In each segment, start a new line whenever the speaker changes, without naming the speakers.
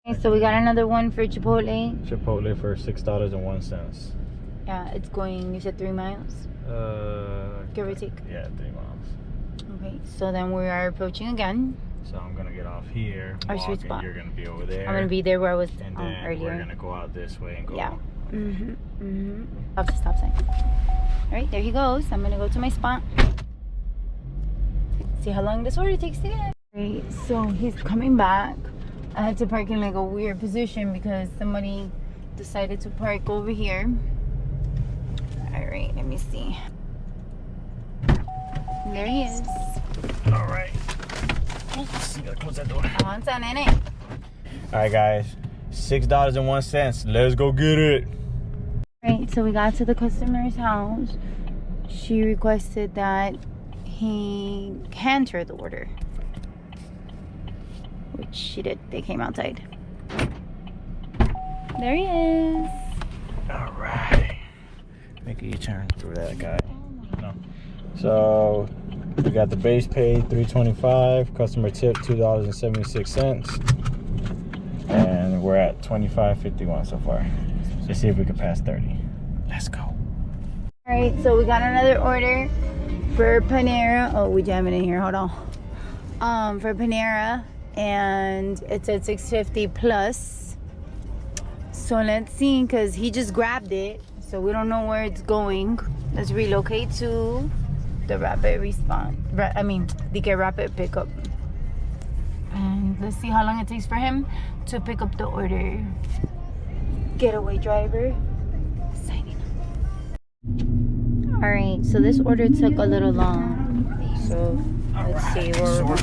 Okay, so we got another one for Chipotle.
Chipotle for $6.01.
Yeah, it's going, you said 3 miles? Give or take?
Yeah, 3 miles.
Okay, so then we are approaching again.
So I'm gonna get off here.
Our sweet spot.
You're gonna be over there.
I'm gonna be there where I was
and then
earlier.
We're gonna go out this way and go.
Yeah. Off the stop sign. All right, there he goes. I'm gonna go to my spot. See how long this order takes to get. Right, so he's coming back. I had to park in like a weird position because somebody decided to park over here. All right, let me see. There he is.
All right. Oops, you gotta close that door. All right, guys. $6.01. Let's go get it.
Right, so we got to the customer's house. She requested that he hand her the order, which she did. They came outside. There he is.
All right. Make a U-turn through that guy. No. So we got the base pay $3.25, customer tip $2.76, and we're at $25.51 so far. Let's see if we can pass 30. Let's go.
All right, so we got another order for Panera. Oh, we jamming in here. Hold on. For Panera, and it's at $6.50 plus. So let's see, because he just grabbed it, so we don't know where it's going. Let's relocate to the rapid response. The rapid pickup. And let's see how long it takes for him to pick up the order. Getaway driver signing up. All right, so this order took a little long. So let's see where
we're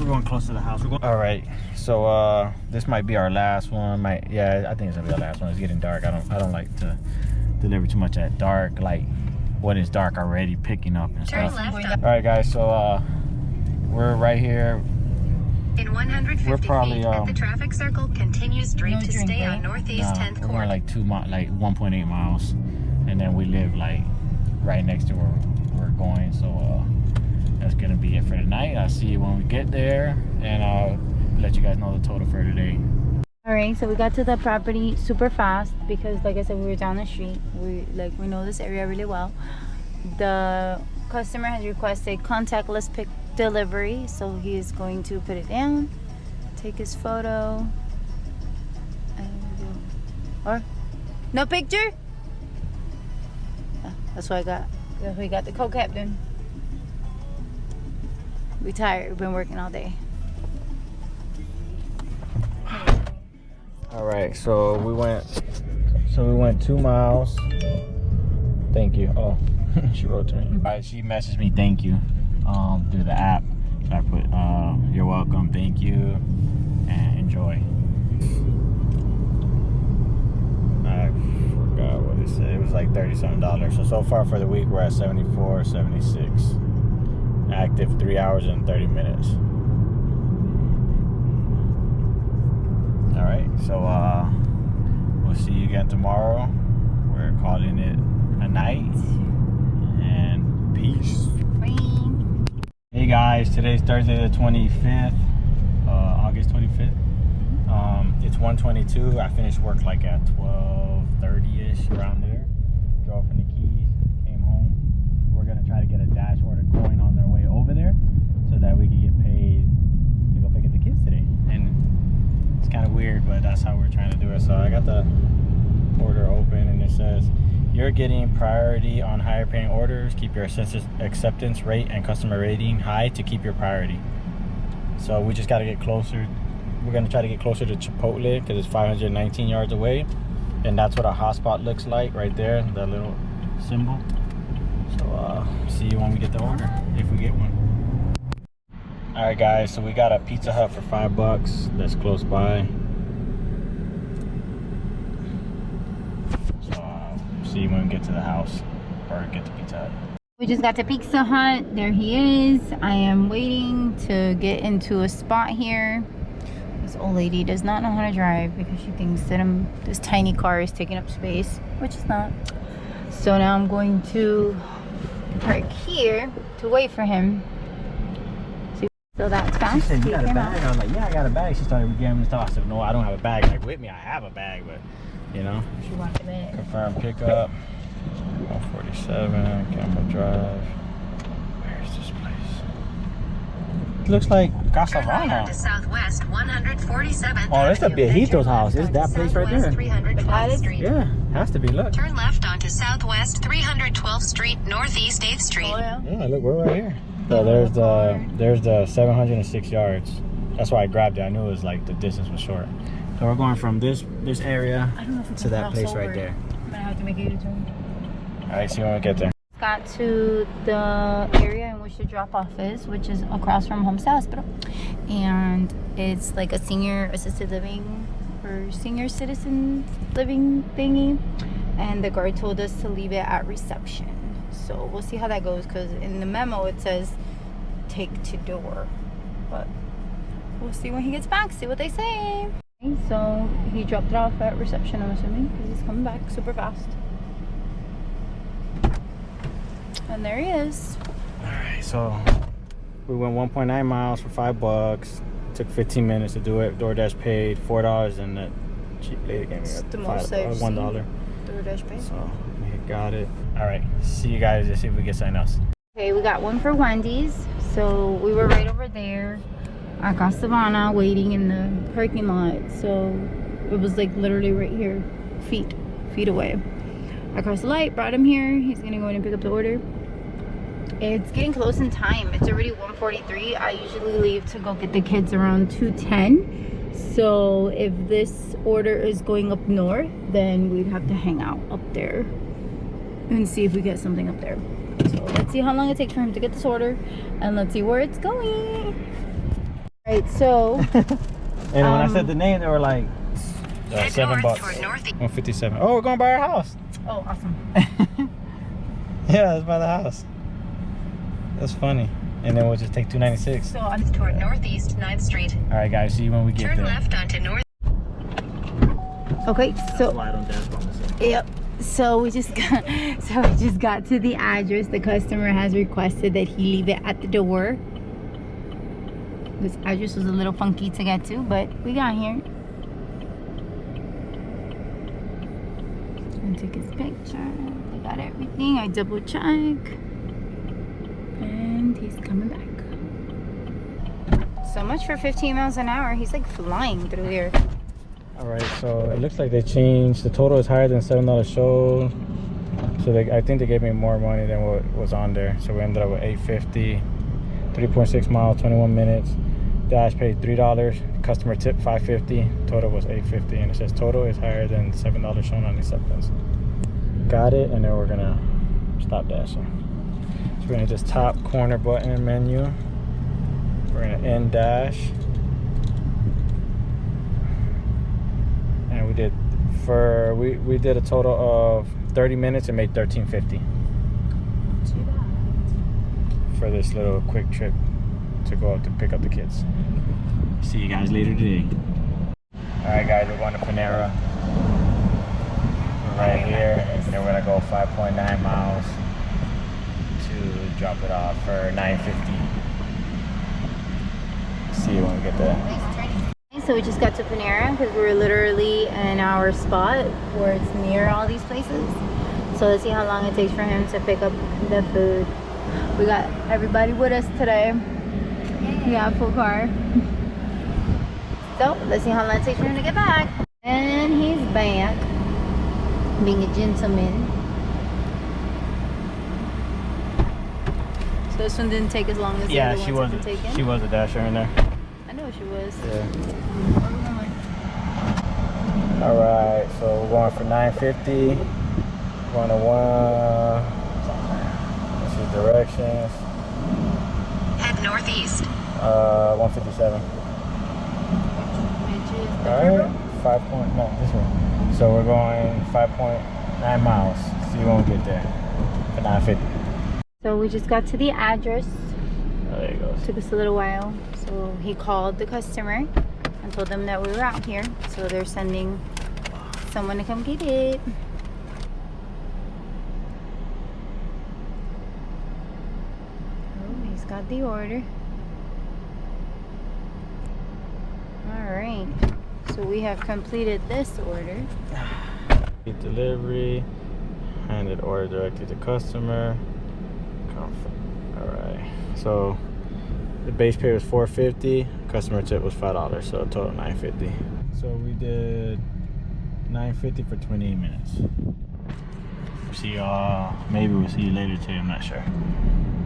going close to the house. All right, so this might be our last one. Yeah, I think it's gonna be our last one. It's getting dark. I don't like to deliver too much at dark, like when it's dark already picking up and stuff. All right, guys, so we're right here.
In 150
we're probably,
feet, at the traffic circle, continue straight to stay on Northeast 10th Court.
We're like 1.8 miles, and then we live like right next to where we're going. So that's gonna be it for tonight. I'll see you when we get there, and I'll let you guys know the total for today.
All right, so we got to the property super fast because, like I said, we were down the street. We know this area really well. The customer has requested contactless pick delivery, so he is going to put it down, take his photo, or no picture. That's what I got. We got the co-captain. We tired. We've been working all day.
All right, so we went 2 miles. Thank you. Oh, she wrote to me. All right, she messaged me thank you through the app. So I put you're welcome, thank you, and enjoy. I forgot what it said. It was like $30-something. So far for the week we're at 74.76. Active 3 hours and 30 minutes. All right, so we'll see you again tomorrow. We're calling it a night, and peace. Hey guys, today's Thursday the 25th, August 25th. It's 1:22. I finished work like at 12:30ish, around there. Drove in the keys, came home. We're gonna try to get a dash order going on their way over there, so that we can get paid to go pick up the kids today. And it's kind of weird, but that's how we're trying to do it. So I got the order open, and it says, you're getting priority on higher paying orders. Keep your acceptance rate and customer rating high to keep your priority. So we just got to get closer. We're going to try to get closer to Chipotle because it's 519 yards away. And that's what a hotspot looks like right there, that little symbol. So see you when we get the order, if we get one. All right, guys, so we got a Pizza Hut for $5 that's close by. See you when we get to the house, or get to Pizza Hut.
We just got to Pizza Hut. There he is. I am waiting to get into a spot here. This old lady does not know how to drive because she thinks that this tiny car is taking up space, which it's not. So now I'm going to park here to wait for him. So that's
She
fast.
said, you got a
Came
bag?
out.
I was like, yeah, I got a bag. She started giving me stuff. I said, no, I don't have a bag like with me. I have a bag, but you know.
She wants the bag.
Confirm pickup. 147 Camel Drive. Where's this place? It looks like Casa
Turn right onto
Vana.
Southwest 147th
Oh, it's the
Avenue.
Viejito's house. It's that place right
Southwest
there.
312th Street.
Yeah, has to be. Look.
Turn left onto Southwest 312th Street, Northeast 8th Street.
Oh, yeah.
Yeah, look, we're right here. So there's the 706 yards. That's why I grabbed it. I knew it was like the distance was short. So we're going from this area
I don't know if we
to
can
that
cross
place
over.
right there.
I'm gonna have to make a U-turn.
All right, see when we get there.
Got to the area in which the drop-off is, which is across from Homestead Hospital, and it's like a senior assisted living or senior citizen living thingy, and the guard told us to leave it at reception. So we'll see how that goes, because in the memo it says take to door, but we'll see when he gets back, see what they say. Okay, so he dropped it off at reception, I'm assuming, because he's coming back super fast. And there he is.
All right, so we went 1.9 miles for $5. Took 15 minutes to do it. DoorDash paid $4, and the cheap lady gave me
The most I've seen.
$1.
DoorDash pay.
So we got it. All right, see you guys to see if we get something else.
Okay, we got one for Wendy's. So we were right over there at Casa Vana waiting in the parking lot. So it was like literally right here, feet away. I crossed the light, brought him here. He's gonna go in and pick up the order. It's getting close in time. It's already 1:43. I usually leave to go get the kids around 2:10. So if this order is going up north, then we'd have to hang out up there and see if we get something up there. So let's see how long it takes for him to get this order, and let's see where it's going. Alright, so
And when I said the name, they were like
Head
$7.
north toward northeast.
157. Oh, we're going by our house.
oh, awesome.
Yeah, that's by the house. That's funny. And then we'll just take 296.
So I'm
Toward Northeast 9th Street.
All right, guys. See you when we get
Turn
there.
left onto North.
okay. So
Slide on dash on this.
yep. So we just got to the address. The customer has requested that he leave it at the door. This address was a little funky to get to, but we got here. And took his picture. I got everything. I double check. And he's coming back. So much for 15 miles an hour. He's like flying through here.
All right, so it looks like they changed. The total is higher than $7 show. So I think they gave me more money than what was on there. So we ended up with $8.50, 3.6 miles, 21 minutes. Dash paid $3. Customer tip $5.50. Total was $8.50, and it says total is higher than $7 shown on acceptance. Got it, and then we're gonna stop dashing. So we're gonna hit this top corner button menu. We're gonna end dash. And we did a total of 30 minutes and made $13.50 for this little quick trip to go out to pick up the kids. See you guys later today. All right, guys, we're going to Panera. We're right here, and then we're gonna go 5.9 miles to drop it off for $9.50. See you when we get there.
So we just got to Panera because we were literally in our spot where it's near all these places. So let's see how long it takes for him to pick up the food. We got everybody with us today. We got a full car. So let's see how long it takes for him to get back. And he's back, being a gentleman. So this one didn't take as long as the other ones have been taken.
She was a dasher in there.
I know she was.
Yeah. All right, so we're going for $9.50. Going to let's see directions.
Head northeast.
157. All right, this one. So we're going 5.9 miles. See you when we get there for $9.50.
So we just got to the address.
Oh, there you go.
Took us a little while. So he called the customer and told them that we were out here. So they're sending someone to come get it. Oh, he's got the order. right. So we have completed this order.
Delivery, handed order directly to customer. All right. So the base pay was $4.50. Customer tip was $5, so a total $9.50. So we did $9.50 for 28 minutes. See y'all. Maybe we'll see you later today. I'm not sure.